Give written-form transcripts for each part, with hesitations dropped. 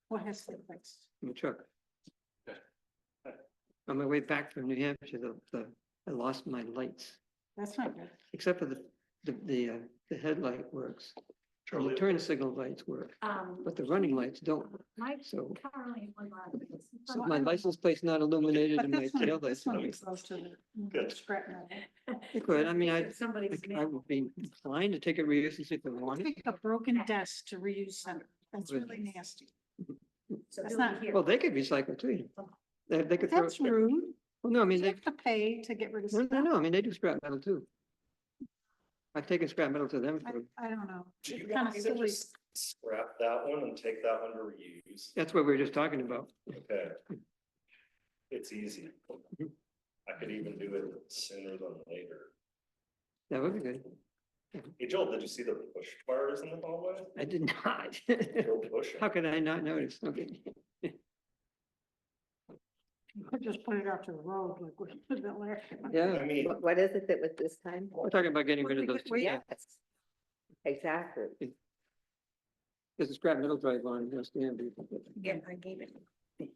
What has to be fixed? in the truck. On my way back from New Hampshire, I lost my lights, That's not good. except for the headlight works. And the turn signal lights work, but the running lights don't. My So, car only has one light. so my license plate's not illuminated But and my this one, tail this lights. one are- gets close to the Good. scrap metal. It could, I mean, Somebody's. I would be inclined to take a reuse and see if they want it. Take a broken desk to reuse center. That's really nasty. So That's do not- it here. Well, they could recycle too. They could throw. That's rude. Well, no, I mean, You they, have to pay to get rid of no, stuff. I mean, they do scrap metal too. I've taken scrap metal to them for, I don't know. Do you It's kind want of me to silly. just scrap that one and take that one to reuse? that's what we were just talking about. Okay. It's easy. I could even do it sooner than later. That would be good. Hey Joel, did you see the push bars in the hallway? I did not. Go push How it. could I not notice? Okay. You could just put it out to the road like we did that last time. Yeah, I mean, What is it that was this time? we're talking about getting rid of those. two. Yes, exactly. There's a scrap metal drive on, yes, Danby. Yeah, I gave it. Yeah,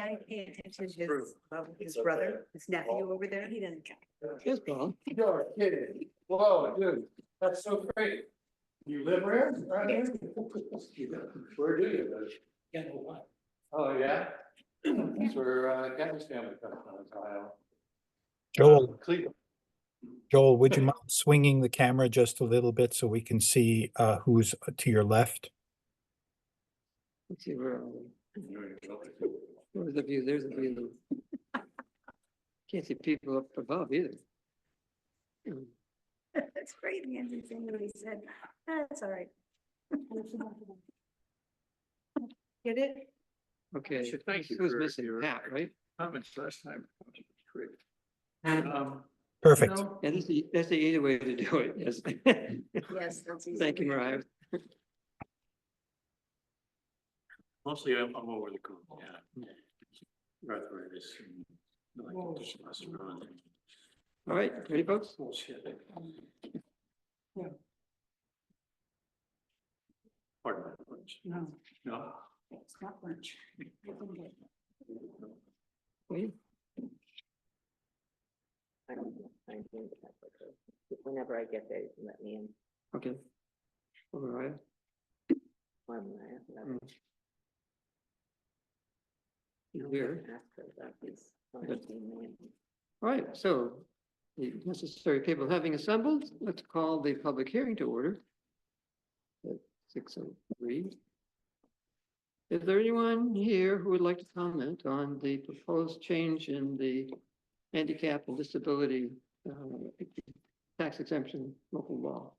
I pay attention to True. his It's brother, okay. his nephew over there. He doesn't care. Yes, Paul. You're kidding. Whoa, dude, that's so great. You live where? Right here? Where do you live? Oh, yeah? That's where Gavin's family comes from, Ohio. Joel, Cleveland. Joel, would you mind swinging the camera just a little bit so we can see who's to your left? Let's see, where are we? Where's the view? There's the view. Can't see people up above either. That's great, Andy, saying what he said. That's all right. Get it? Okay, should thank you who's for missing? your- Pat, right? Comments last time. Great. Perfect. Yeah, that's the easy way to do it, yes. Yes, that's easy. Thank you, Mariah. Mostly I'm over the cool, yeah. Arthritis. And like testosterone. All right, ready, folks? Bullshit. Yeah. Pardon my language. No, No. it's not lunch. You can get- Wait, Whenever I get there, you can let me in. okay. All right. Or when I have another- Here. ask her about these Good. 19 million. All right, so the necessary people having assembled, let's call the public hearing to order. At 6:03. Is there anyone here who would like to comment on the proposed change in the handicap and disability tax exemption local law?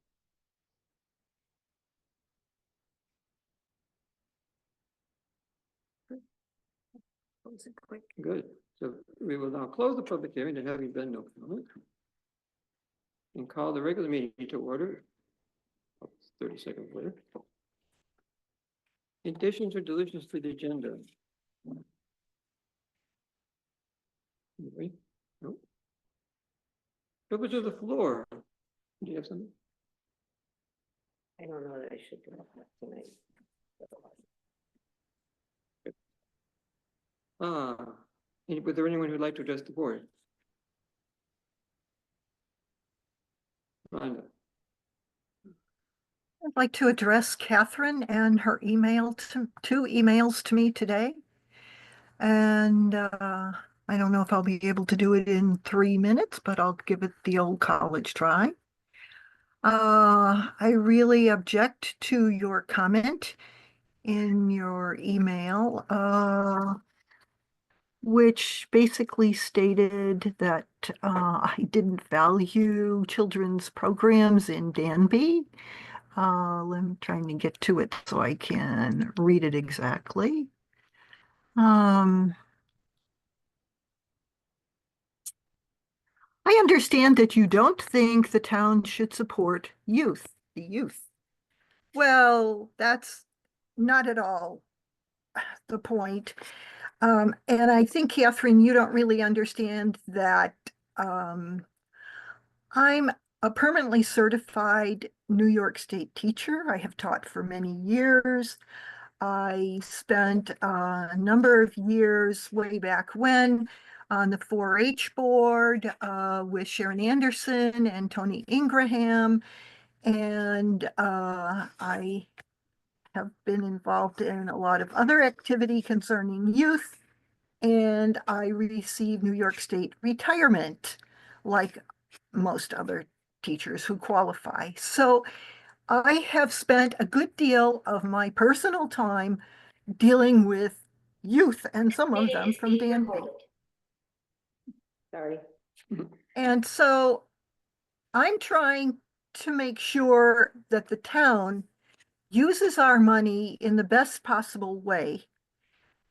Close it quick. Good. So we will now close the public hearing, there having been no comment. And call the regular meeting to order. 30 seconds later. Additions or deletions to the agenda? Anybody? No. Privilege of the floor. Do you have something? I don't know that I should do that tonight. Was there anyone who'd like to address the board? Rhonda. I'd like to address Catherine and her email to, two emails to me today. And I don't know if I'll be able to do it in 3 minutes, but I'll give it the old college try. I really object to your comment in your email, which basically stated that I didn't value children's programs in Danby. I'm trying to get to it so I can read it exactly. I understand that you don't think the town should support the youth. Well, that's not at all the point. And I think, Catherine, you don't really understand that I'm a permanently certified New York State teacher. I have taught for many years. I spent a number of years way back when on the 4-H board with Sharon Anderson and Tony Ingraham. And I have been involved in a lot of other activity concerning youth. And I received New York State retirement, like most other teachers who qualify. So I have spent a good deal of my personal time dealing with youth, and some of them from Danby. Sorry. And so I'm trying to make sure that the town uses our money in the best possible way.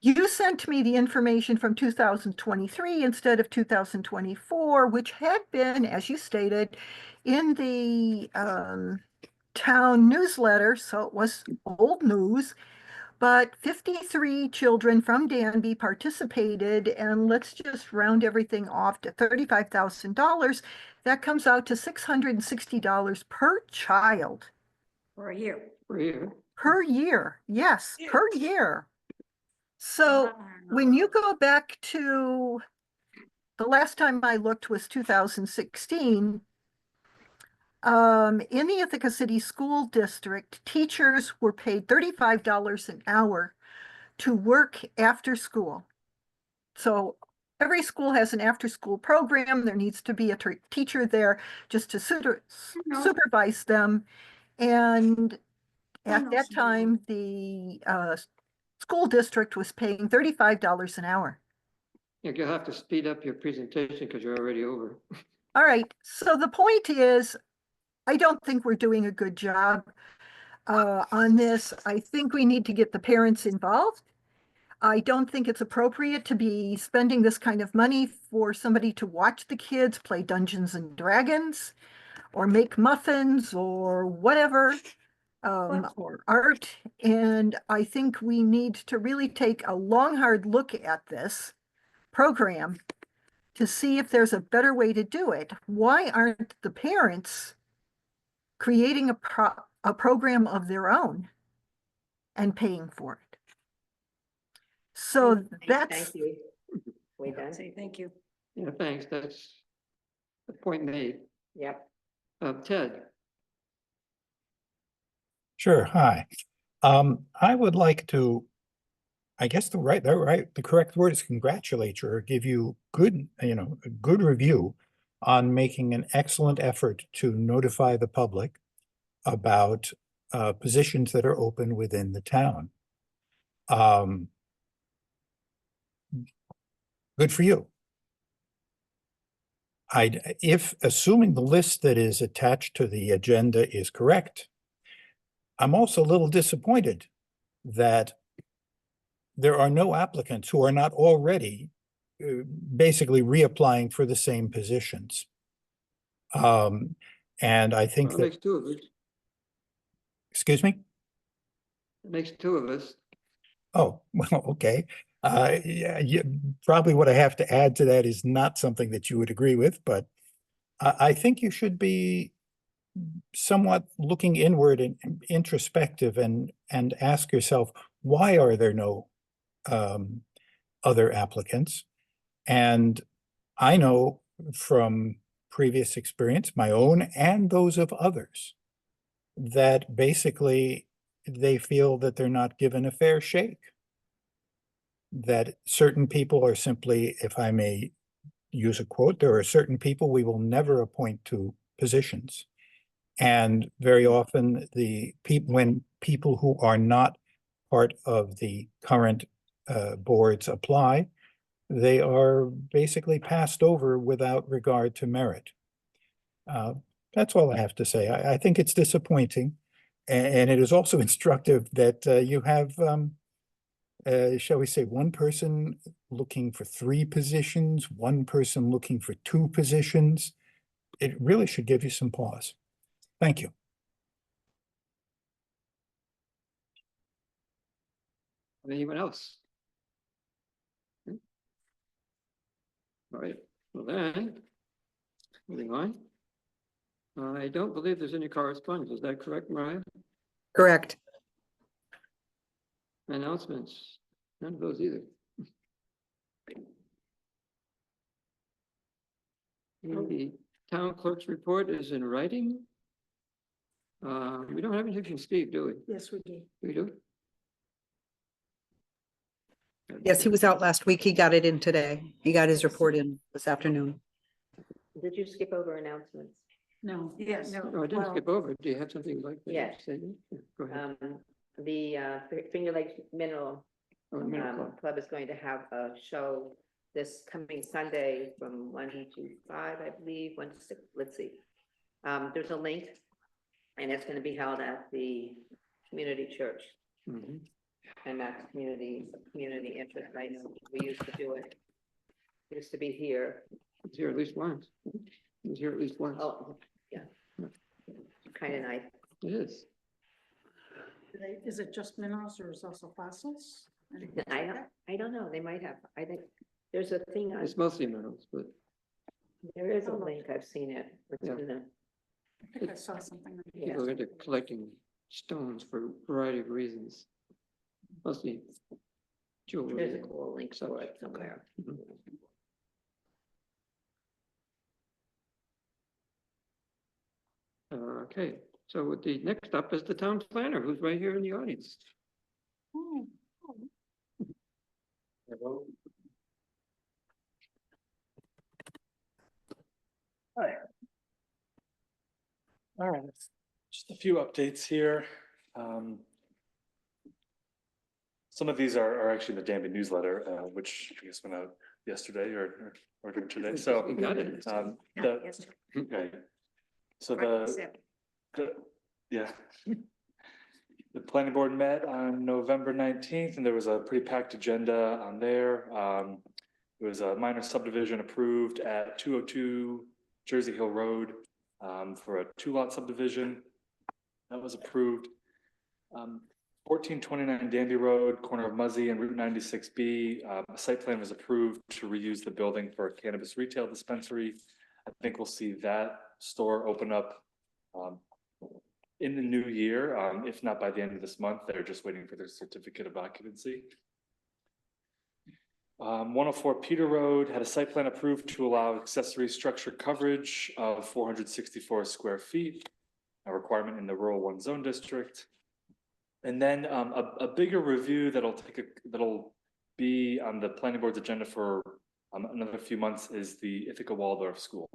You sent me the information from 2023 instead of 2024, which had been, as you stated, in the town newsletter, so it was old news. But 53 children from Danby participated, and let's just round everything off to $35,000. That comes out to $660 per child. For a year. We're here. Per year, yes, per year. So when you go back to, the last time I looked was 2016, in the Ithaca City School District, teachers were paid $35 an hour to work after school. So every school has an after-school program. There needs to be a teacher there just to supervise them. And at that time, the school district was paying $35 an hour. You'll have to speed up your presentation because you're already over. All right. So the point is, I don't think we're doing a good job on this. I think we need to get the parents involved. I don't think it's appropriate to be spending this kind of money for somebody to watch the kids play Dungeons and Dragons or make muffins or whatever, or art. And I think we need to really take a long, hard look at this program to see if there's a better way to do it. Why aren't the parents creating a program of their own and paying for it? So that's, Thank you. We done? Say thank you. Yeah, thanks. That's the point made. Yep. Ted, Sure, hi. I would like to, I guess the correct word is congratulate you or give you a good review on making an excellent effort to notify the public about positions that are open within the town. Good for you. If assuming the list that is attached to the agenda is correct, I'm also a little disappointed that there are no applicants who are not already basically reapplying for the same positions. And I think well, it makes two of us. Excuse me? It makes two of us. Oh, well, okay. Yeah, probably what I have to add to that is not something that you would agree with, but I think you should be somewhat looking inward and introspective and ask yourself, why are there no other applicants? And I know from previous experience, my own and those of others, that basically they feel that they're not given a fair shake. That certain people are simply, if I may use a quote, there are certain people we will never appoint to positions. And very often when people who are not part of the current boards apply, they are basically passed over without regard to merit. That's all I have to say. I think it's disappointing. And it is also instructive that you have, shall we say, one person looking for 3 positions, one person looking for 2 positions. It really should give you some pause. Thank you. Anyone else? All right, well then, moving on. I don't believe there's any correspondence. Is that correct, Mariah? Correct. Announcements? None of those either. The town clerk's report is in writing. We don't have anything from Steve, do we? Yes, we do. We do? Yes, he was out last week. He got it in today. He got his report in this afternoon. Did you skip over announcements? No. Yes. No, Oh, I didn't well, skip over. Do you have something like that? Yes. Say that? Yeah, go ahead. The Finger Lakes Mineral Oh, Middle Club. Club is going to have a show this coming Sunday from 1 to 5, I believe, 1 to 6, let's see. There's a link, and it's gonna be held at the community church, Mhm. and that's community interest. I know we used to do it. It used to be here. It's here at least once. It's here at least once. Oh, yeah. Kind of nice. It is. is it just minerals or is also fossils? I don't know, they might have, I think, there's a thing, It's mostly minerals, but there is a link, I've seen it. It's Yeah. in the, I think I saw something. like that. Yeah. people are into collecting stones for a variety of reasons. Mostly there's a jewelry. cool link for it somewhere. Mhm. Okay, so the next up is the town planner, who's right here in the audience. Oh, Hello. All right, just a few updates here. Some of these are actually in the Danby newsletter, which I guess went out yesterday or today, so. We got it. The, Yes. okay. So Right, the, except- yeah. The planning board met on November 19th, and there was a pretty packed agenda on there. There was a minor subdivision approved at 202 Jersey Hill Road for a 2-lot subdivision. That was approved. 1429 Danby Road, corner of Muzzy and Route 96B. A site plan was approved to reuse the building for a cannabis retail dispensary. I think we'll see that store open up in the new year, if not by the end of this month. They're just waiting for their certificate of occupancy. 104 Peter Road had a site plan approved to allow accessory structure coverage of 464 square feet, a requirement in the rural 1 zone district. And then a bigger review that'll be on the planning board's agenda for another few months is the Ithaca Waldorf School.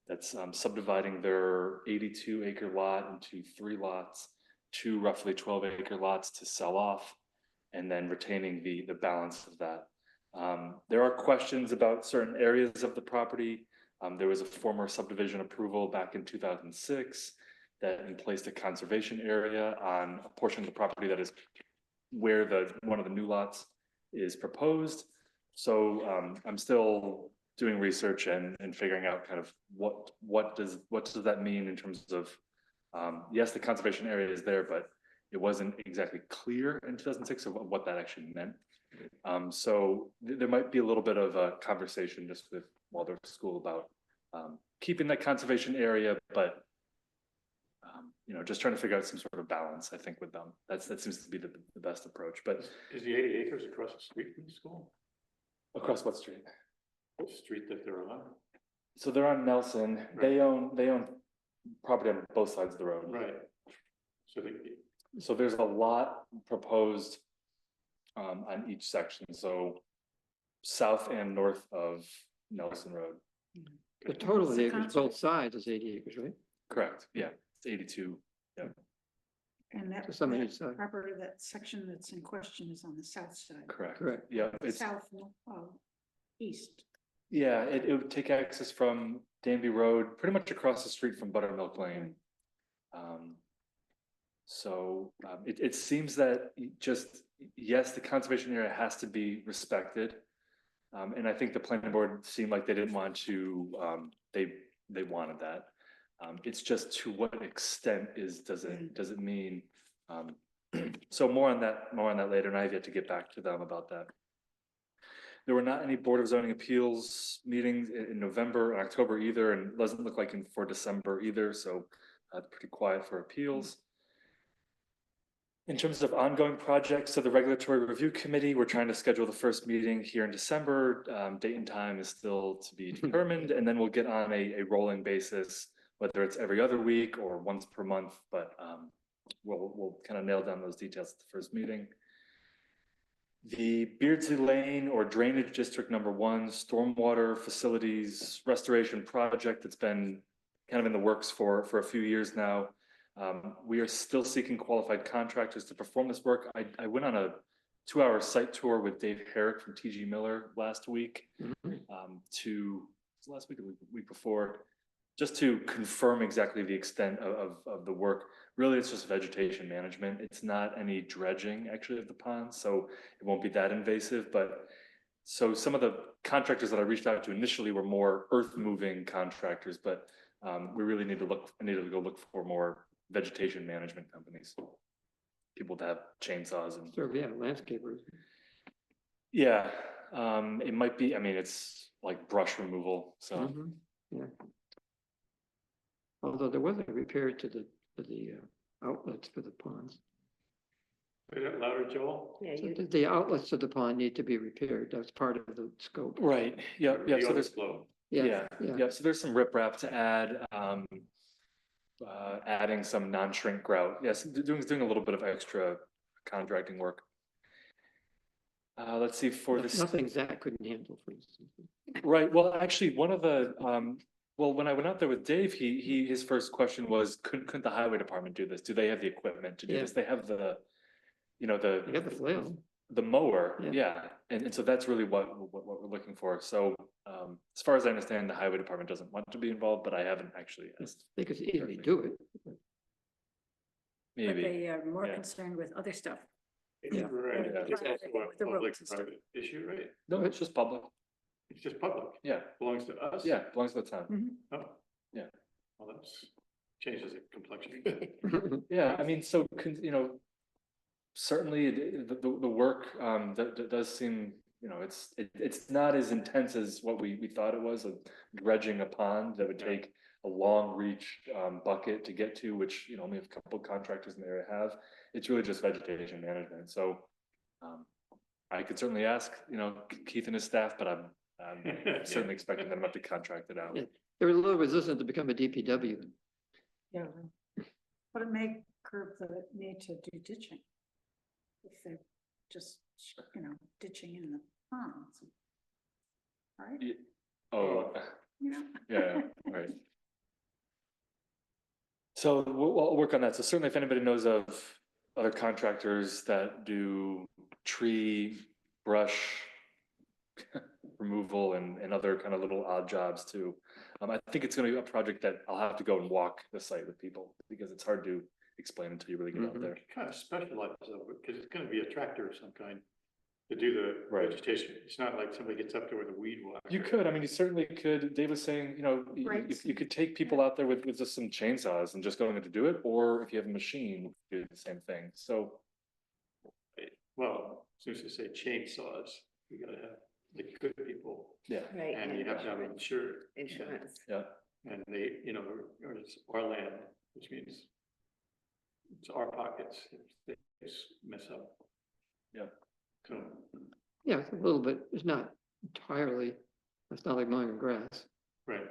That's subdividing their 82-acre lot into 3 lots, 2 roughly 12-acre lots to sell off, and then retaining the balance of that. There are questions about certain areas of the property. There was a former subdivision approval back in 2006 that placed a conservation area on a portion of the property that is where one of the new lots is proposed. So I'm still doing research and figuring out kind of what does that mean in terms of yes, the conservation area is there, but it wasn't exactly clear in 2006 of what that actually meant. So there might be a little bit of a conversation just with Waldorf School about keeping that conservation area, but just trying to figure out some sort of balance, I think, with them. That seems to be the best approach. But Is the 80 acres across the street from the school? across what street? What street that they're on? So they're on Nelson. They own property on both sides of the road. Right. So So there's a lot proposed on each section. So south and north of Nelson Road. The total What's the acres, both sides is 80 acres, right? Correct. Yeah, it's 82. And that, So some on that each side. property, that section that's in question is on the south side. Correct. Correct. Yeah, it's South, east. yeah. It would take access from Danby Road, pretty much across the street from Buttermilk Lane. It seems that yes, the conservation area has to be respected. And I think the planning board seemed like they didn't want to, they wanted that. It's just to what extent does it mean? So more on that later, and I've yet to get back to them about that. There were not any Board of Zoning Appeals meetings in November and October either, and it doesn't look like for December either, so pretty quiet for appeals. In terms of ongoing projects, so the Regulatory Review Committee, we're trying to schedule the first meeting here in December. Date and time is still to be determined, and then we'll get on a rolling basis, whether it's every other week or once per month, but we'll kind of nail down those details at the first meeting. The Beardsley Lane or Drainage District #1 stormwater facilities restoration project that's been kind of in the works for a few years now. We are still seeking qualified contractors to perform this work. I went on a 2-hour site tour with Dave Herrick from TG Miller last week, last week or the week before, just to confirm exactly the extent of the work. Really, it's just vegetation management. It's not any dredging actually of the pond, so it won't be that invasive. But so some of the contractors that I reached out to initially were more earth moving contractors, but we really need to go look for more vegetation management companies, people that have chainsaws and Sort of, yeah, landscapers. yeah, it might be. I mean, it's like brush removal. So Yeah. Although there was a repair to the outlets for the ponds. Say that louder, Joel. Yeah, So you, the outlets of the pond need to be repaired. That's part of the scope. right, yeah. The So there's overflow. Yeah. So there's some riprap to add. Adding some non-shrink grout. Yes, doing a little bit of extra contracting work. Let's see for this. Nothing Zach couldn't handle, for instance. Right. Well, actually, one of the when I went out there with Dave, his first question was, couldn't the highway department do this? Do they have the equipment to do this? They have the, They got the flail. the mower, Yeah. yeah. And so that's really what we're looking for. So as far as I understand, the highway department doesn't want to be involved, but I haven't actually asked. They could easily do it. But Maybe. they are more Yeah. concerned with other stuff. Yeah. Right, Yeah. it's also a With the roads public and stuff. private issue, right? No, it's just public. It's just public, Yeah, belongs to us. yeah, belongs to the town. Oh. Yeah. Well, that's changes the complexion. Yeah, I mean, so, certainly the work, that does seem, it's not as intense as what we thought it was, of dredging a pond that would take a long reach, bucket to get to, which, only a couple contractors in the area have. It's really just vegetation management. So, I could certainly ask, Keith and his staff, but I'm certainly expecting them not to contract it out. Yeah. They were a little resistant to become a DPW. Yeah. But it may curb the need to do ditching. If they're just, ditching in the ponds. Right? Yeah. Oh, Yeah. yeah, right. So we'll work on that. So certainly if anybody knows of other contractors that do tree, brush removal and other kind of little odd jobs too. I think it's gonna be a project that I'll have to go and walk the site with people because it's hard to explain until you really get out there. Kind of specialized though, because it's gonna be a tractor of some kind to do the Right. vegetation. It's not like somebody gets up there with a weed whacker. You could, I mean, you certainly could. Dave was saying, Right. you could take people out there with just some chainsaws and just going to do it, or if you have a machine, do the same thing. So, Well, as soon as you say chainsaws, you gotta have the good people, yeah, right, and you have to have it insured. insurance. yeah. And they, or it's our land, which means it's our pockets if they just mess up. Yeah. So, Yeah, it's a little bit, it's not entirely, it's not like mowing grass. right.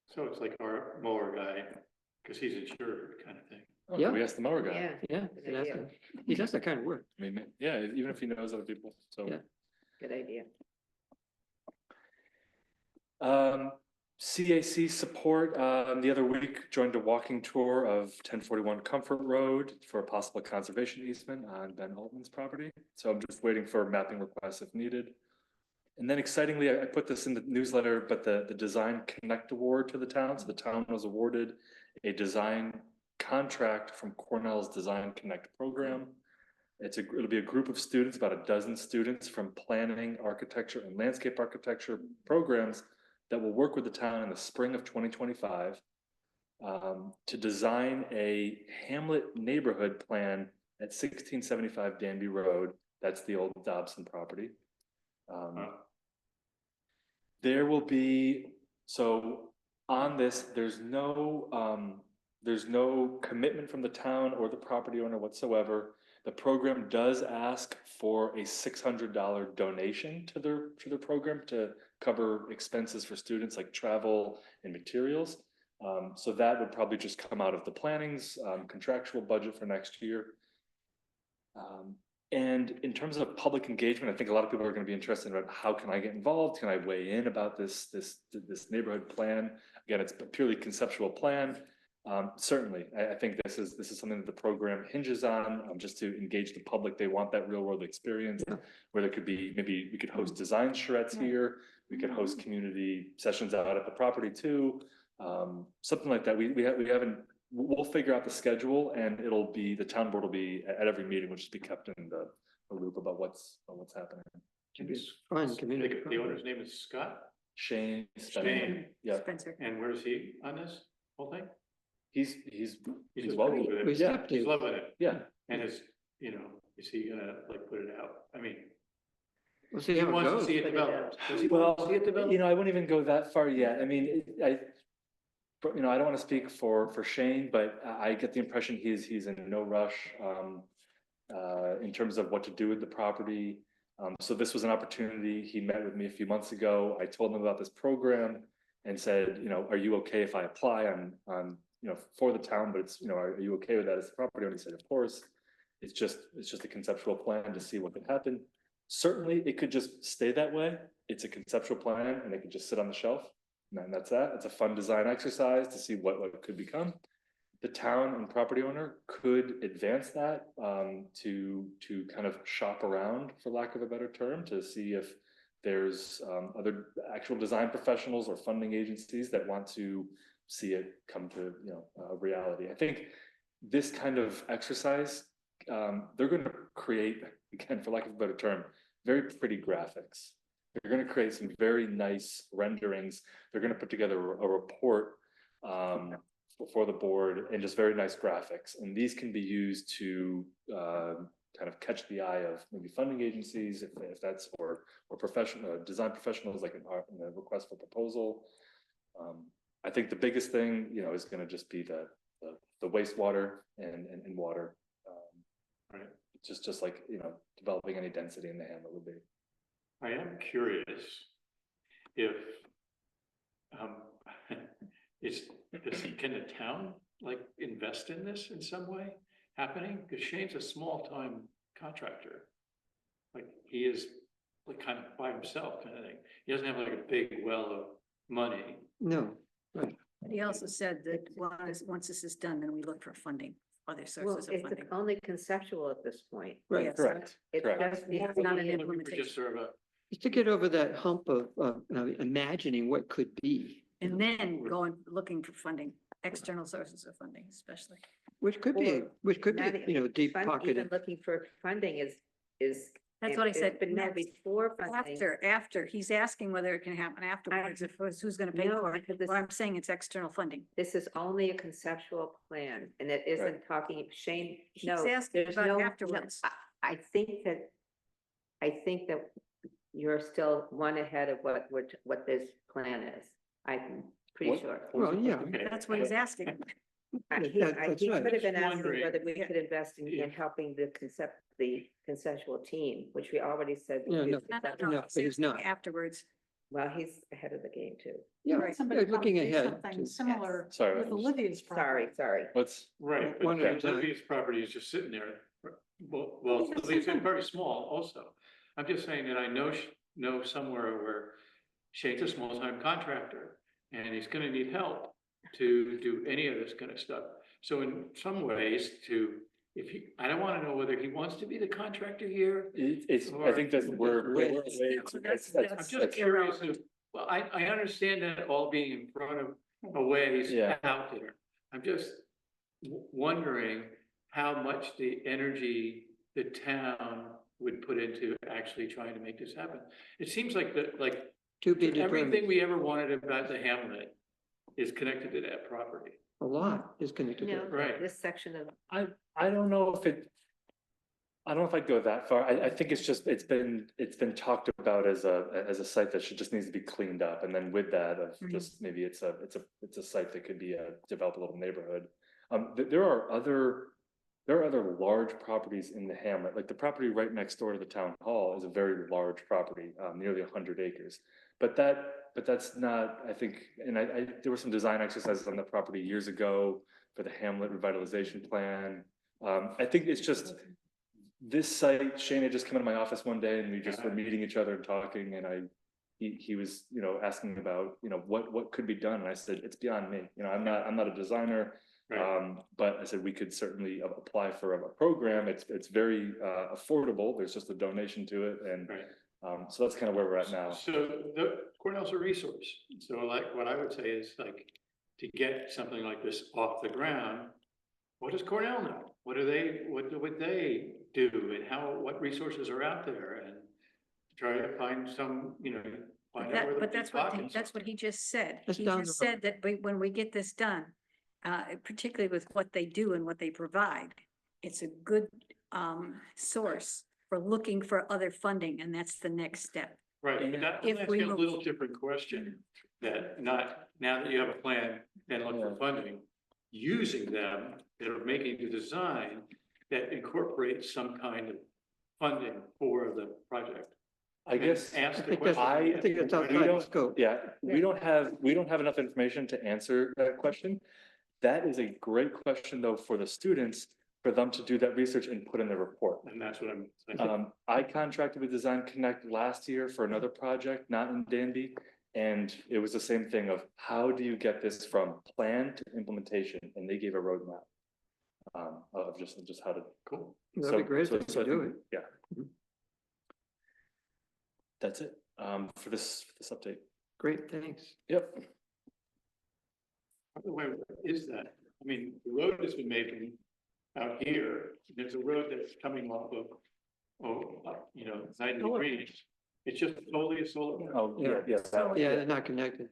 So it's like our mower guy, because he's insured kind of thing. Oh, Yeah. we asked the mower guy. Yeah, Yeah, Good idea. he does that kind of work. I mean, yeah, even if he knows other people, so. Yeah. good idea. CAC support, the other week joined a walking tour of 1041 Comfort Road for a possible conservation easement on Ben Altman's property. So I'm just waiting for mapping requests if needed. And then excitingly, I put this in the newsletter, but the Design Connect Award to the town. So the town was awarded a design contract from Cornell's Design Connect program. It'll be a group of students, about a dozen students from planning, architecture, and landscape architecture programs that will work with the town in the spring of 2025 to design a hamlet neighborhood plan at 1675 Danby Road. That's the old Dobson property. There will be, so on this, there's no commitment from the town or the property owner whatsoever. The program does ask for a $600 donation to their program to cover expenses for students like travel and materials. So that would probably just come out of the planning's contractual budget for next year. And in terms of public engagement, I think a lot of people are going to be interested in how can I get involved? Can I weigh in about this neighborhood plan? Again, it's a purely conceptual plan. Certainly, I think this is something that the program hinges on, just to engage the public. They want that real world experience, where there could be, maybe we could host design charrettes here. We could host community sessions out at the property too. Something like that. We haven't. We'll figure out the schedule, and it'll be, the town board will be at every meeting, which will be kept in the loop about what's happening. Can be fun community. The owner's name is Scott? Shane Spencer. Shane. Yeah. Spencer. And where is he on this whole thing? He's just well cool with with it. it. Yeah. He's loving it. Yeah. And is he gonna like put it out? I mean, We'll see he how it wants to goes. see it Put it develop. out. Does he Well, want to see it develop? I wouldn't even go that far yet. I mean, I don't want to speak for Shane, but I get the impression he's in no rush in terms of what to do with the property. So this was an opportunity. He met with me a few months ago. I told him about this program and said, are you okay if I apply on for the town, but it's, are you okay with that as the property owner? He said, of course. It's just a conceptual plan to see what could happen. Certainly, it could just stay that way. It's a conceptual plan, and it could just sit on the shelf. And that's that. It's a fun design exercise to see what could become. The town and property owner could advance that to kind of shop around, for lack of a better term, to see if there's other actual design professionals or funding agencies that want to see it come to reality. I think this kind of exercise, they're going to create, again, for lack of a better term, very pretty graphics. They're going to create some very nice renderings. They're going to put together a report for the board and just very nice graphics. And these can be used to kind of catch the eye of maybe funding agencies, if that's, or professional design professionals, like in a request for proposal. I think the biggest thing, is going to just be the wastewater and water. Right. Just like, developing any density in the hamlet would be. I am curious if can the town like invest in this in some way happening? Because Shane's a small-time contractor. Like he is like kind of by himself kind of thing. He doesn't have like a big well of money. No, right. But he also said that once this is done, then we look for funding, other Well, sources of it's funding. only conceptual at this point. Right, Yes. Correct. It's Correct. just Yeah, needs to not be an in- Looking for implementation. just sort of a, Just to get over that hump of imagining what could be, And then going, looking for funding, external sources of funding, especially. which could be, Not even deep even pocketed. looking for funding is. That's what I it's said. been there next. before funding. After, he's asking whether it can happen afterwards, if who's gonna pay No, for it. because this- Well, I'm saying it's external funding. This is only a conceptual plan, and it isn't talking, Shane, He's no, asking there's about no, afterwards. I think that you're still one ahead of what this plan is. I'm pretty What- sure. Well, yeah. That's what he's asking. He that's could have right. been asking Wondering whether we could invest in if- helping the conceptual team, which we already said. we No, do no. conceptual. No, but he's not. Afterwards. Well, he's ahead of the game too. Yeah, Right. yeah, looking ahead. to- Similar Sorry, with I'm just- Olivia's property. Sorry. What's, right, One at a but time. Olivia's property is just sitting there. Well, Because Olivia's sometimes- very small also. I'm just saying that I know somewhere where Shane's a small-time contractor and he's gonna need help to do any of this kind of stuff. So in some ways I don't wanna know whether he wants to be the contractor here. I think that's, we're way too. I'm just curious if, well, I understand that all being in front of a ways Yeah. out there. I'm just wondering how much the energy the town would put into actually trying to make this happen. It seems like To be determined. everything we ever wanted about the hamlet is connected to that property. A lot is connected to No, it. Right. this section of, I don't know if I don't know if I'd go that far. I think it's just, it's been talked about as a site that should just needs to be cleaned up. And then with that, of just maybe it's a site that could be develop a little neighborhood. There are other large properties in the hamlet, like the property right next door to the town hall is a very large property, nearly 100 acres. But that's not, I think, and there were some design exercises on the property years ago for the hamlet revitalization plan. I think it's just this site. Shane had just come into my office one day and we just were meeting each other and talking, and he was, asking about, what could be done. And I said, it's beyond me. I'm not a designer. Right. But I said we could certainly apply for a program. It's very affordable. There's just a donation to it, and so that's kind of where we're at now. So Cornell's a resource. So like what I would say is like to get something like this off the ground, what does Cornell know? What would they do, and what resources are out there, and try to find some, find out where the But deep pockets that's what he just said. Just He down just the road. said that when we get this done, particularly with what they do and what they provide, it's a good source for looking for other funding, and that's the next step. Right, but that, If that's we a move- little different question, that not, now that you have a plan, then look for funding, using them that are making the design that incorporates some kind of funding for the project. I guess Ask I the think that's, question. I think that's we outside the don't- scope. Yeah, we don't have enough information to answer that question. That is a great question though for the students, for them to do that research and put in the report. And that's what I'm saying. I contracted with Design Connect last year for another project, not in Danby. And it was the same thing of how do you get this from plan to implementation? And they gave a roadmap. Of just how to. Cool. That'd be great if so they I do think- it. Yeah. That's it, for this update. Great, thanks. Yep. By the way, what is that? I mean, the road has been made out here. There's a road that's coming off of, 90 degrees. It's just totally a solar. Oh, yeah, yeah. Yeah, they're not connected.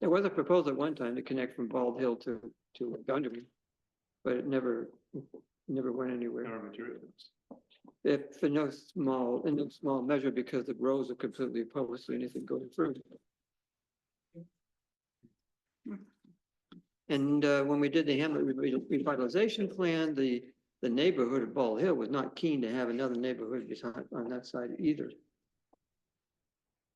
There was a proposal at one time to connect from Bald Hill to Gundry, but it never went anywhere. Our materials. If in no small measure, because the roads are completely opposed to anything going further. And when we did the hamlet revitalization plan, the neighborhood of Bald Hill was not keen to have another neighborhood beside on that side either.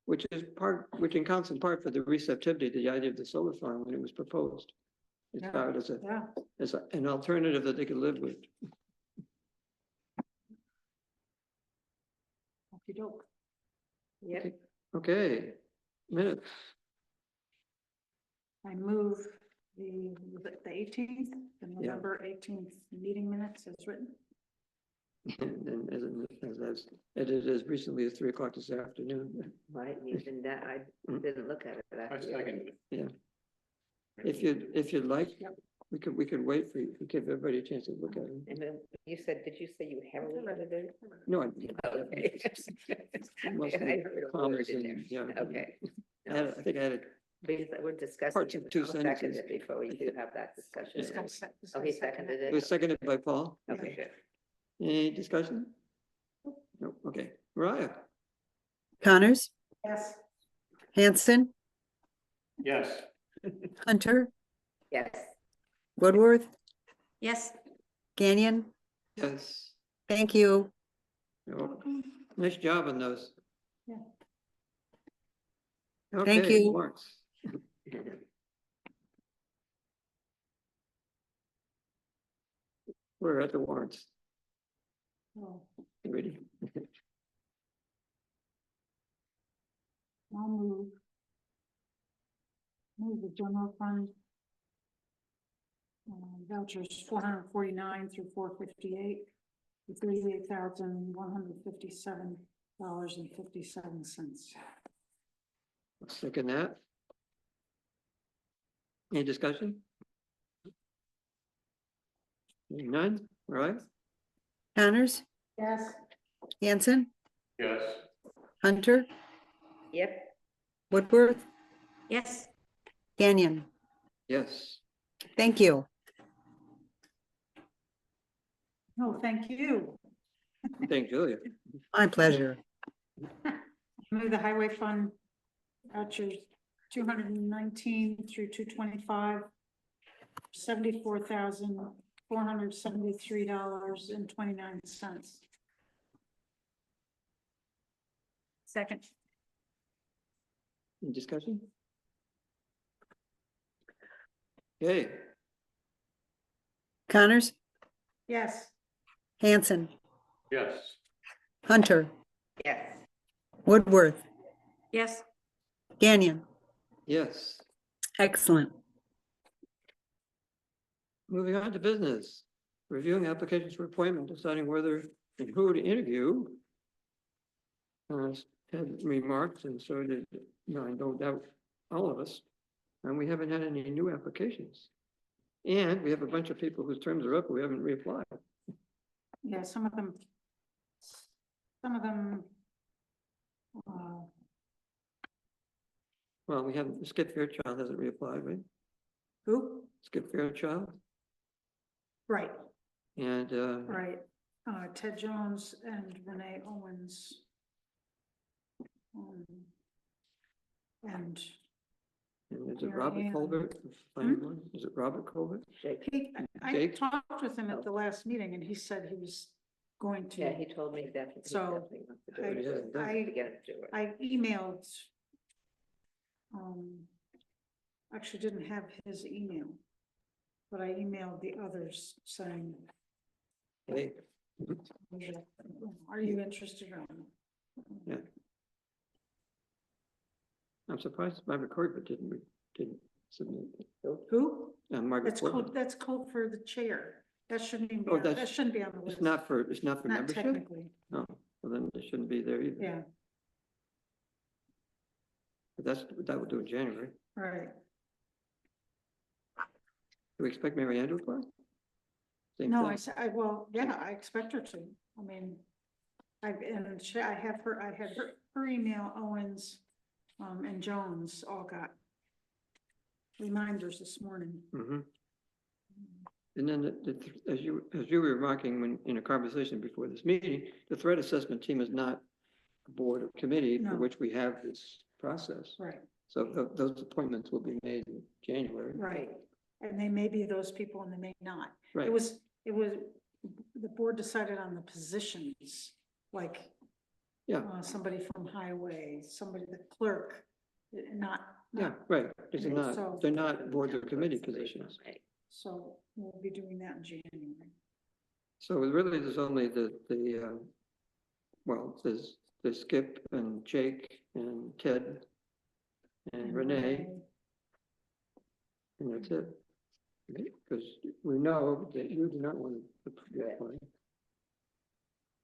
Which accounts in part for the receptivity to the idea of the solar farm when it was proposed. It Yeah. started Yeah. as an alternative that they could live with. Okey-doke. Yep. Okay, minutes. I move the 18th, the November 18th meeting minutes as written. And as edited as recently as 3 o'clock this afternoon. Right, even that, I didn't look at it. I actually. second it. If you'd like, we could wait for you, to give everybody a chance to look at it. And then did you say you heavily edited? it? No, Okay. Mostly I heard a commas word in and, there. yeah. Okay. I think I had it. Because we're discussing. Parts it, of but 2 I'll second sentences. it before we do have that discussion. Just gonna se- just Oh, gonna he second seconded It it? was seconded by Paul. Okay, good. Any discussion? No, okay. Mariah? Connors, Yes. Hanson, Yes. Hunter, Yes. Woodworth, Yes, Gagnon. Yes. Thank you. You're welcome. Nice job on those. Yeah. Thank Okay, you. warrants. We're at the warrants. Oh, You ready? I'll move. Move the general fund. Vouchers 449 through 458. $38,157.57. I'll second that. Any discussion? Hearing none, all right? Connors, Yes. Hanson, Yes. Hunter, Yep. Woodworth, yes, Gagnon. Yes. Thank you. No, thank you. Thank Julia. My pleasure. Move the highway fund vouchers 219 through 225, $74,473.29. Second, Any discussion? Okay, Connors, Yes, Hanson, Yes. Hunter, Yes. Woodworth, yes, Gagnon. yes. Excellent. Moving on to business. Reviewing applications for appointment, deciding whether and who to interview. Had remarks, and so did, I don't doubt all of us. And we haven't had any new applications. And we have a bunch of people whose terms are up, who haven't reapplied. yeah, some of them, Well, we haven't, Skip Fairchild hasn't reapplied, right? who? Skip Fairchild Right, and, right. Ted Jones and Renee Owens. And is it Robert Marianne. Colbert? Is it Robert Colbert? I Jake? talked with him at the last meeting and he said he was going to. Yeah, he told me that. he So, definitely wants to do I- it. Yeah, I- To get it to it. I emailed. Actually didn't have his email. But I emailed the others saying, Hey, are you interested or not? yeah. I'm surprised Margaret Corbett didn't submit. Who? Margaret That's Corbett. code, that's code for the chair. That shouldn't even be, Oh, on- that's- that shouldn't be on the list. It's not for Not membership? technically, No, well then it shouldn't be there either. yeah, But that would do in January. right. Do we expect Mary Ann to apply? Same No, thing. I said, well, yeah, I expect her to. I mean, I had her email, Owens, and Jones all got reminders this morning. Mm-hmm. And then as you were remarking when in a conversation before this meeting, the threat assessment team is not a board or committee for No. which we have this process. Right, So those appointments will be made in January. right. And they may be those people and they may not. Right. It was, the board decided on the positions, like Yeah, somebody from highway, somebody, the clerk, not. yeah, right. These are Okay, not, so- they're not board or committee positions. Right. So we'll be doing that in January. So really, there's only there's Skip and Jake and Ted and Renee, and that's it. Because we know that you do not want to apply.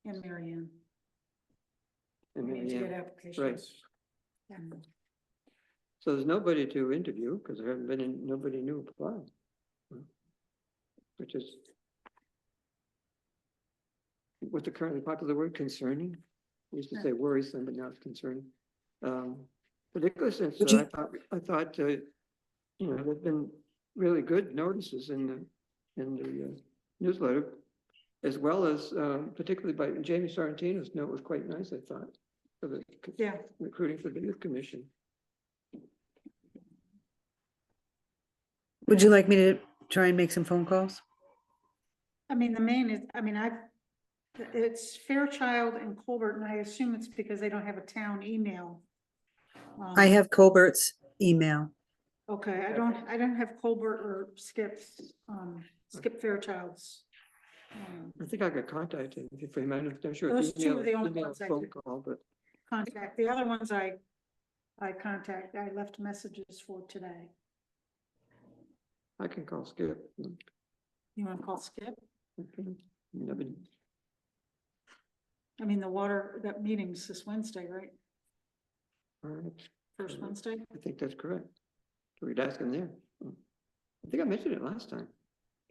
And Marianne. And We need to Mary get Ann. applications. And So there's nobody to interview because there haven't been nobody new applied. Which is what's the currently popular word, concerning? We used to say worrisome, but now it's concerning. Particularly since Would you- I thought, there've been really good notices in the newsletter, as well as particularly by Jamie Sorrentino's note was quite nice, I thought, for the yeah, recruiting for the youth commission. Would you like me to try and make some phone calls? I mean, the main is, it's Fairchild and Colbert, and I assume it's because they don't have a town email. I have Colbert's email. Okay, I don't have Colbert or Skip's, Skip Fairchild's. I think I got contacted for him. I'm sure. Those it's two are email- the only email, ones I phone did. call, but Contact, the other ones I left messages for today. I can call Skip. You wanna call Skip? Okay. Never- I mean, that meeting's this Wednesday, right? all right. First Wednesday? I think that's correct. We'd ask him there. I think I mentioned it last time.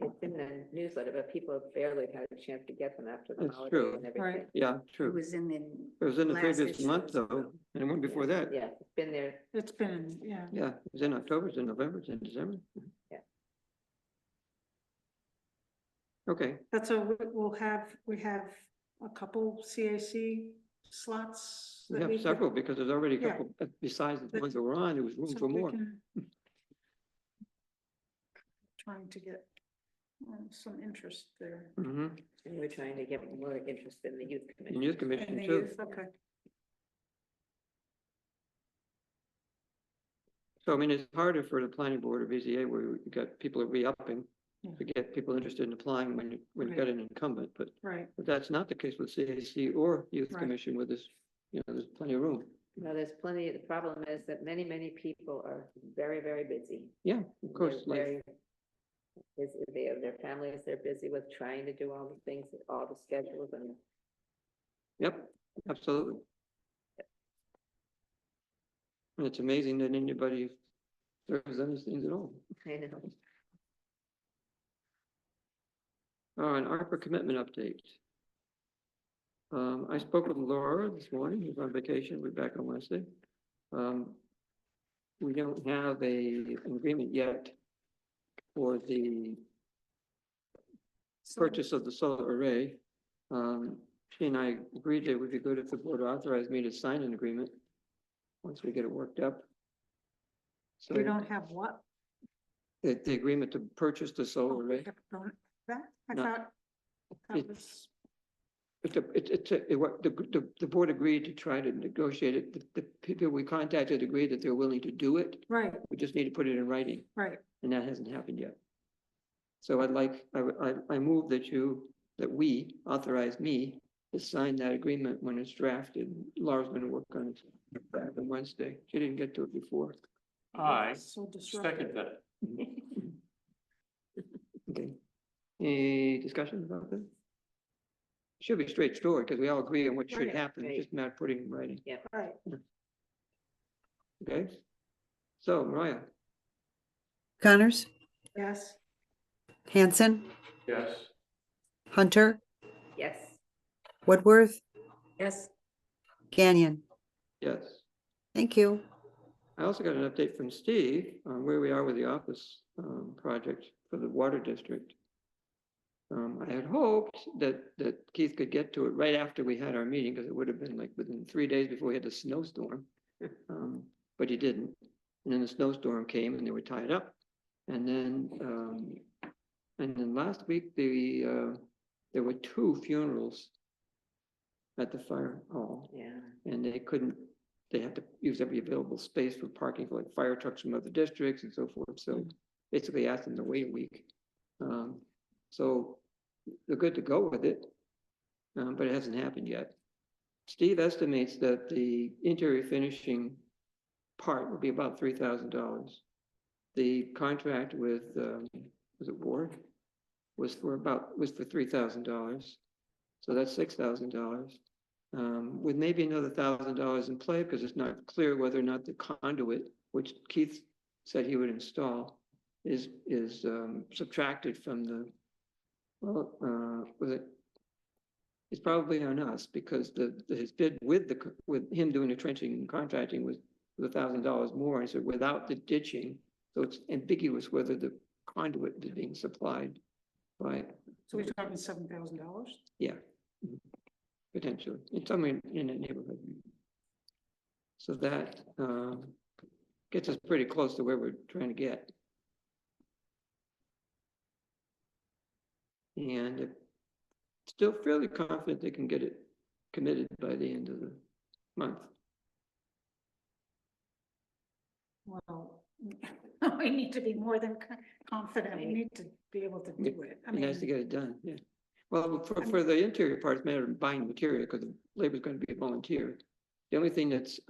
It's in the newsletter, but people have barely had a chance to get them after the That's holiday true. and everything. Right. Yeah, it true. was in the. It was in the last previous issue. month though, and the one before that. Yeah, it's been there. It's been, yeah. Yeah, it was in October, it's in November, it's in December. Yeah. Okay, That's a, we have a couple CAC slots? We that have could- several because there's already a Yeah. couple, besides the That- ones that we're on, there was room so for we more. can- Trying to get some interest there. Mhm. And we're trying to get more interest in the youth And commission. youth And commission the too. youth, okay. So I mean, it's harder for the planning board or BZA where we got people re-upping Yeah. to get people interested in applying when you got an incumbent, but Right, that's not the case with CAC or youth Right. commission with this, there's plenty of room. Well, there's plenty, the problem is that many people are very, very busy. Yeah, of course, They're like, very busy, they have their families, they're busy with trying to do all the things, all the schedules and yep, absolutely. And it's amazing that anybody serves on these things at all. I know. An ARPA commitment update. I spoke with Laura this morning, who's on vacation, we're back on Wednesday. We don't have an agreement yet for the so purchase of the solar array. She and I agreed that it would be good if the board authorized me to sign an agreement once we get it worked up. So we don't have what? the agreement to purchase the Oh, solar we array. have done that? I No. thought that It- was, The board agreed to try to negotiate it. The people we contacted agreed that they're willing to do it. right, We just need to put it in writing, right. and that hasn't happened yet. So I move that we authorize me to sign that agreement when it's drafted. Laura's gonna work on it back on Wednesday. She didn't get to it before. I So second disruptive. that. Okay. Any discussion about this? Should be straight story, because we all agree on what should Right, happen, it's right. just not putting it in writing, Right, okay? So, Mariah, Connors, yes, Hanson, Yes. Hunter, Yes, Woodworth, Yes, Gagnon. yes. Thank you. I also got an update from Steve on where we are with the office project for the water district. I had hoped that Keith could get to it right after we had our meeting, because it would have been like within 3 days before we had the snowstorm. But he didn't. And then the snowstorm came and they were tied up. And then last week, there were 2 funerals at the fire hall. yeah. And they had to use every available space for parking for like fire trucks from other districts and so forth. So basically asked them to wait a week. So they're good to go with it, but it hasn't happened yet. Steve estimates that the interior finishing part will be about $3,000. The contract with, was it Ward? Was for $3,000. So that's $6,000. With maybe another $1,000 in play, because it's not clear whether or not the conduit, which Keith said he would install, is subtracted from the, it's probably on us, because his bid with him doing the trenching and contracting was $1,000 more, and so without the ditching, so it's ambiguous whether the conduit is being supplied by, so we're talking $7,000? yeah, potentially, it's somewhere in that neighborhood. So that gets us pretty close to where we're trying to get. And still fairly confident they can get it committed by the end of the month. Well, we need to be more than confident, we need to be able to do it. I Be nice to mean, get it done, yeah. Well, for the interior part, it's a matter of buying material, because the labor's gonna be a volunteer. The only thing that's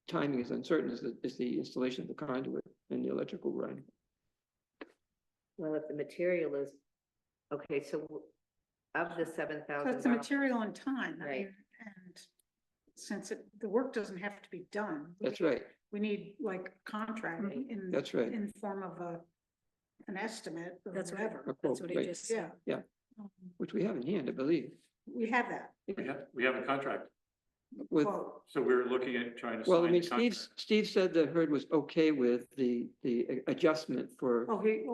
timing is uncertain is the installation of the conduit and the electrical run. Well, if the material is, okay, so of the so it's the $7,000. material and time, I Right. mean, and since the work doesn't have to be done. That's right, We need like contracting in. that's right. In form of an estimate or that's right. whatever. That's what he Right. just said. Yeah. Which we have in hand, I believe. We have that. We have a contract. with, quote. So we're looking at trying to well, I sign mean, the contract. Steve said that Hurd was okay with the adjustment for Okay.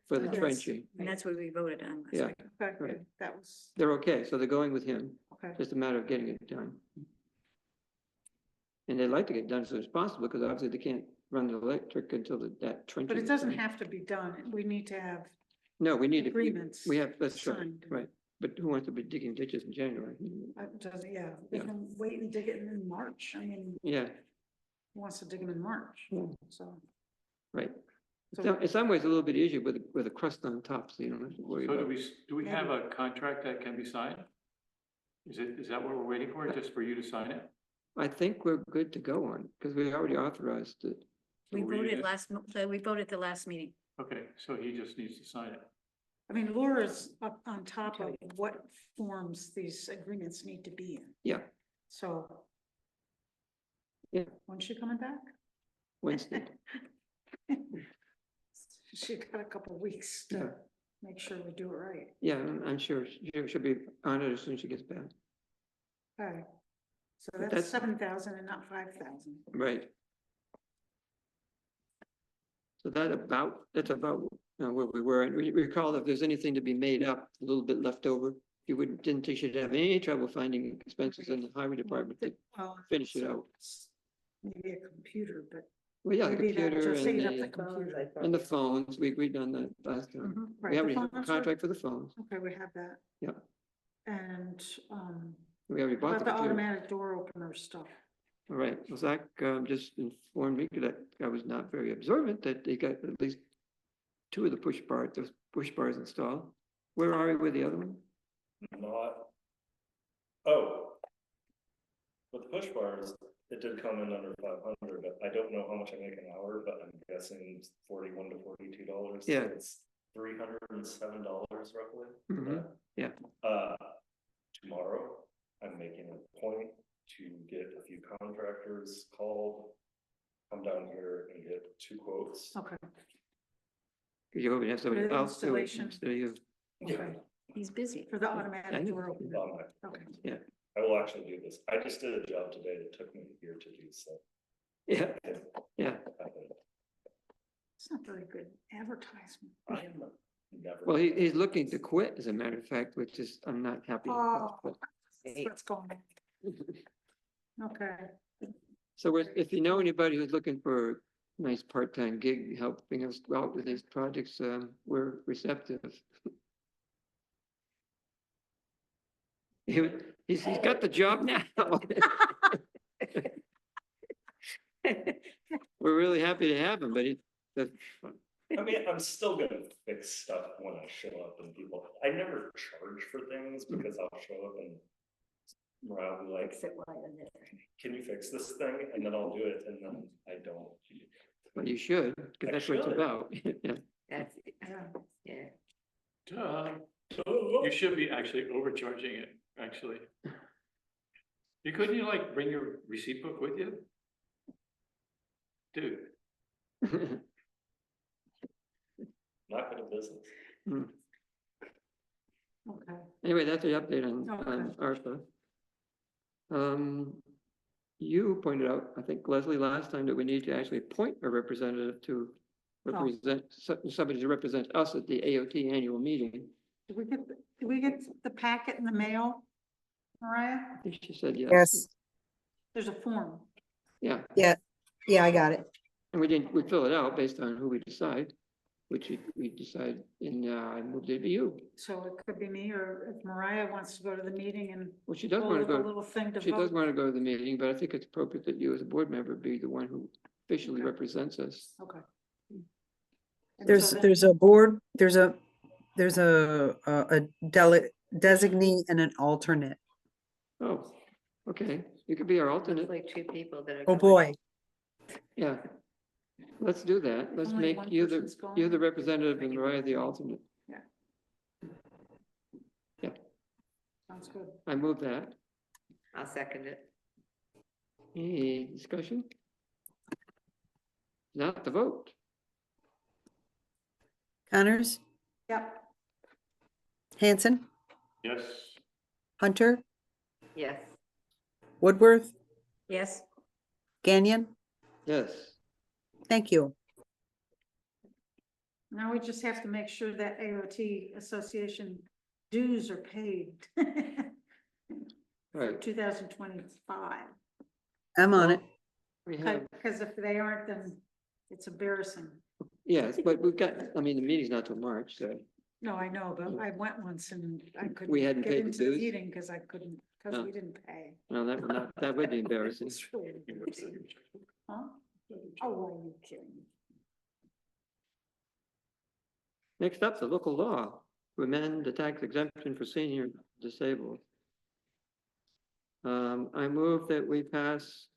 the Yes. trenching. And that's what we voted on last Yeah. week. Okay, Right. that was, They're okay, so they're going with him. okay. Just a matter of getting it done. And they'd like to get it done as soon as possible, because obviously they can't run the electric until that trenching. But it is doesn't done. have to be done. We need to have No, we need to. agreements We have, that's right, signed. right. But who wants to be digging ditches in January? Yeah, we Yeah. can wait and dig it in March. I mean, Yeah, who wants to dig them in March? Yeah. So. right. So- In some ways, a little bit easier with a crust on top, so you don't have to worry So about. do we have a contract that can be signed? Is that what we're waiting for, just for you to sign it? I think we're good to go on, because we already authorized it. We So we voted just- we voted the last meeting. Okay, so he just needs to sign it. I mean, Laura's up on top of what forms these agreements need to be in. Yeah. So. Yeah. When's she coming back? Wednesday. She got a couple of weeks Yeah. to make sure we do it right. Yeah, I'm sure she'll be on it as soon as she gets back. Okay. So But that's that's- 7,000 and not 5,000. Right. So that's about where we were. And we recall if there's anything to be made up, a little bit left over, didn't think you'd have any trouble finding expenses in the highway department to Well, finish it so out. it's Maybe a computer, but. Well, yeah, the maybe that computer just ate up the and computer. the phones, we agreed on that last time. Mhm, right, We the already have a phones are- contract for the phones. Okay, we have that. Yep. And, We already bought about the the computer. automatic door opener stuff. All right, well, Zach just informed me that I was not very observant, that they got at least two of the push bars installed. Where are we with the other one? Not. Oh. With the push bars, it did come in under 500, but I don't know how much I make an hour, but I'm guessing it's $41 to $42. so Yeah. It's $307 roughly. for Mhm, that. yeah. Tomorrow, I'm making a point to get a few contractors called. Come down here and get 2 quotes. Okay. Cause you hope have somebody For the else do it installation. instead of you. Okay. He's busy. For the I automatic know. door opener. Okay. I will actually do this. I just did a job today that took me a year to do, so. Yeah, yeah. It's not very good advertisement. I'm never. Well, he's looking to quit, as a matter of fact, which is, I'm not happy about. Oh, that's what's going on. Okay. So if you know anybody who's looking for a nice part-time gig, helping us out with these projects, we're receptive. He's got the job now. We're really happy to have him, but I mean, I'm still gonna fix stuff when I show up and people, I never charge for things because I'll show up and Morale will be like, Fix it while you're there. can you fix this thing? And then I'll do it and then I don't. well, you should, because that's what it's should. about. Yeah. That's, Yeah. yeah. You should be actually overcharging it, actually. Couldn't you like bring your receipt book with you? Dude, Not good at business. Okay. Anyway, that's the update on ARPA. You pointed out, I think Leslie, last time, that we need to actually appoint a representative to represent, somebody to represent us at the AOT annual meeting. Did we get the packet in the mail, Mariah? I think she said yes. Yes, There's a form. Yeah, yeah, I got it. and we fill it out based on who we decide, which we decide, and I moved it to be you. So it could be me, or if Mariah wants to go to the meeting and Well, she does pull want to the go, little thing to she does vote. want to go to the meeting, but I think it's appropriate that you as a board member be the one who officially Okay. represents us. Okay. And There's, so then- there's a board, there's a designee and an alternate. Oh, okay, you could be our Looks alternate, like 2 people that are. Oh, going. boy. yeah. Let's do that, let's Only make one you person's going? you're the representative and Mariah the alternate. Sounds good. I move that. I'll second it. Any discussion? Not the vote. Connors, Yep. Hanson, yes, Hunter, Yes, Woodworth, Yes, Gagnon. Yes. Thank you. Now we just have to make sure that AOT Association dues are paid. For Right. 2025, I'm on it. We have, because if they aren't, then it's embarrassing. yes, but we've got, I mean, the meeting's not till March, so. No, I know, but I went once and I couldn't. We hadn't get paid the into dues? meeting because I couldn't, because Oh. we didn't pay. No, that would not, that would be embarrassing. It's really embarrassing. Huh? Oh, are you kidding me? Next up, the local law to amend the tax exemption for senior disabled. I move that we pass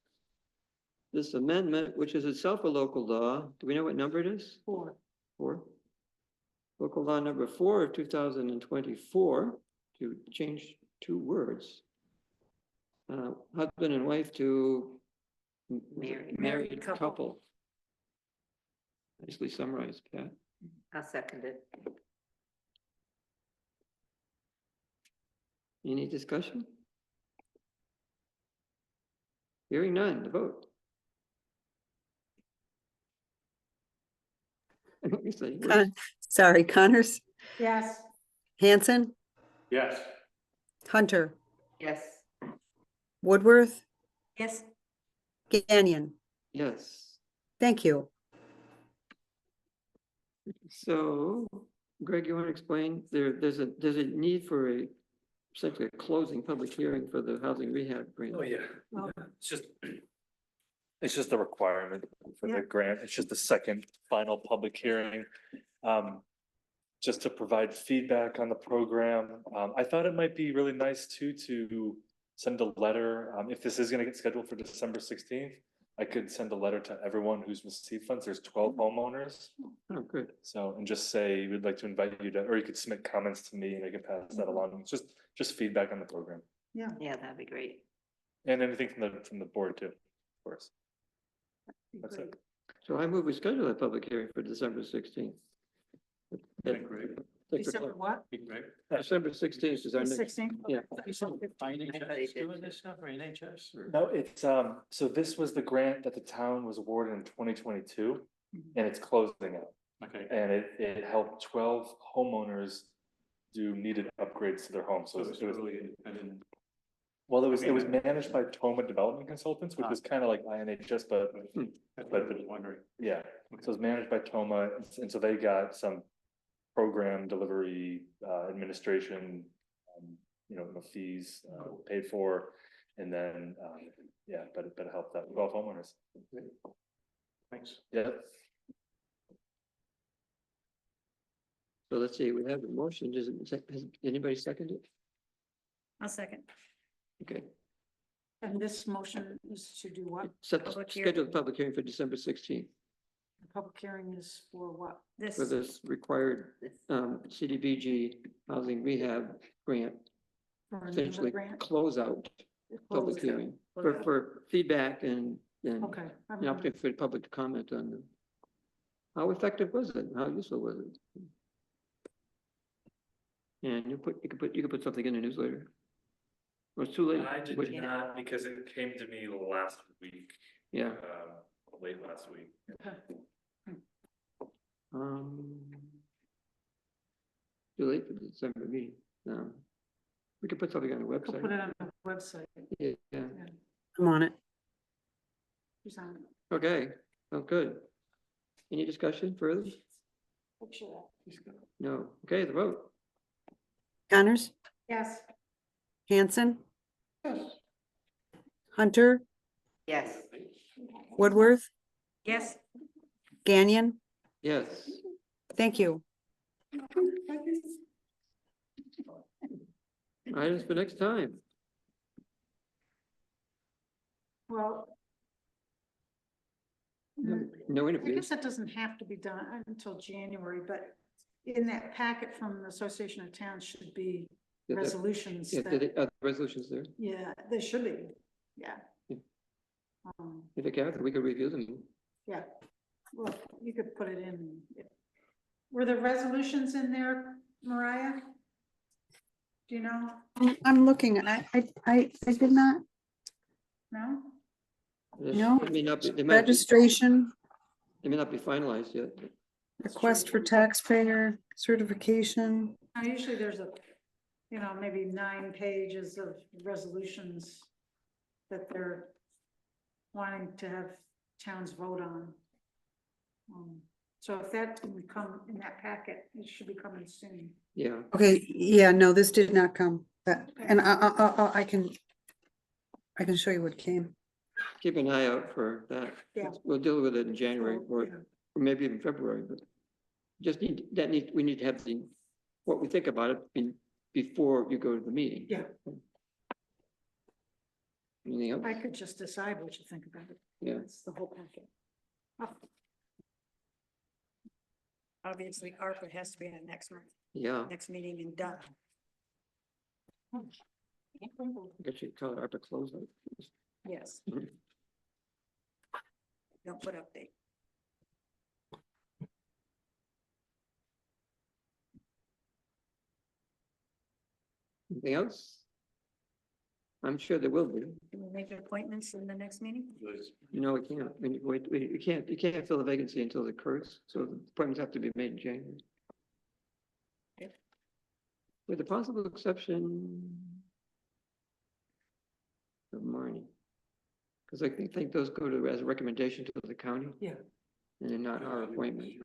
this amendment, which is itself a local law. Do we know what number it is? 4. 4. Local law number 4 of 2024 to change 2 words. Husband and wife to married couple. Nicely summarized, Pat. I'll second it. Any discussion? Hearing none, the vote. You say yes. Sorry, Connors, Yes, Hanson, Yes. Hunter, Yes, Woodworth, yes, Gagnon. Yes. Thank you. So, Greg, you want to explain, there's a need for essentially a closing public hearing for the housing rehab grant. Oh, yeah. Well- It's just a requirement for Yeah. the grant. It's just the second final public hearing. Just to provide feedback on the program. I thought it might be really nice too, to send a letter. If this is gonna get scheduled for December 16th, I could send a letter to everyone who's received funds. There's 12 homeowners. Oh, good. So, and just say, we'd like to invite you to, or you could submit comments to me and I can pass that along. It's just feedback on the program yeah. yeah, that'd be great. and anything from the board too, of course. be That's great. it. So I move we schedule a public hearing for December 16th. December what? December 16th is our The next, 16th? yeah. NHS doing this stuff or NHS or? No, it's, so this was the grant that the town was awarded in 2022 and it's closing out. Okay. And it helped 12 homeowners do needed upgrades to their homes. So So it it's was, really, I didn't. well, it was managed by Toma Development Consultants, which Ah. was kind of like INHS, but That's what I was wondering. yeah. So it's managed by Toma, and so they got some program delivery, administration, no fees, paid for. And then, yeah, but it helped out 12 homeowners. Thanks. Yeah. So let's see, we have a motion. Has anybody seconded it? I'll second. Okay. And this motion is to do what? Public hearing. Schedule the public hearing for December 16th The public hearing is for what? This, for this required CDBG housing rehab grant, For another essentially grant? closeout public Close it. hearing Close out. for feedback and Okay. the opportunity for the public to comment on them. How effective was it? How useful was it? And you could put something in the newsletter. Or it's too late. I did Wait, not, because it came to me last week, Yeah. late last week. Too late for the December meeting. We could put something on the We'll put website. it on the website. Yeah, I'm on it. Who's on it? okay, oh, good. Any discussion further? Picture No, okay, the vote. Connors, that. Yes. Hanson, Hunter, Yes, Woodworth, yes, Gagnon. Yes. Thank you. Items for next time. Well, No I interviews. guess that doesn't have to be done until January, but in that packet from the Association of Towns should be Yeah, the- resolutions Yeah, that, the resolutions there. yeah, there should be, yeah. Yeah. Um, If it can, we could review them. yeah, well, you could put it in. Were the resolutions in there, Mariah? Do you know? I'm looking, I did not, No? No, They may not be registration, finalized yet. request for taxpayer certification. Now, usually there's maybe 9 pages of resolutions that they're wanting to have towns vote on. So if that can come in that packet, it should be coming soon. Yeah, Okay, yeah, no, this did not come, and I can show you what came. keep an eye out for that. Yeah. We'll deal with it in January or Yeah. maybe even February, but just we need to have what we think about it before you go to the meeting. Yeah. Anything else? I could just decide what you think about it. Yeah. It's the whole packet. Obviously, ARPA has to be at next month, Yeah, next meeting and done. I guess you call it ARPA close. Yes. Mhm. Don't put update. Anything else? I'm sure there will be. Can we make appointments in the next meeting? No, we can't. You can't fill the vacancy until it occurs, so the appointments have to be made in January. Okay. With the possible exception of Marnie. Because I think those go to as a recommendation to the county. Yeah. And they're not our appointment.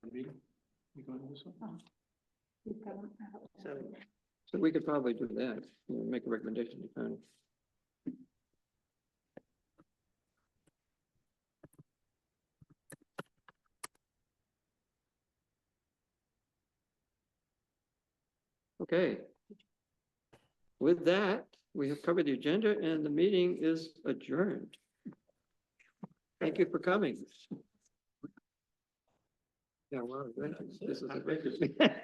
So we could probably do that, make a recommendation to the county. Okay. With that, we have covered the agenda and the meeting is adjourned. Thank you for coming. Yeah, wow, this is a record. At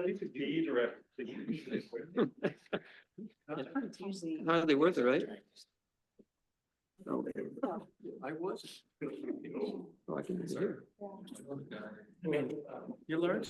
least a D direct. It's usually. Hardly worth it, right? Oh, I was. I can hear. You learned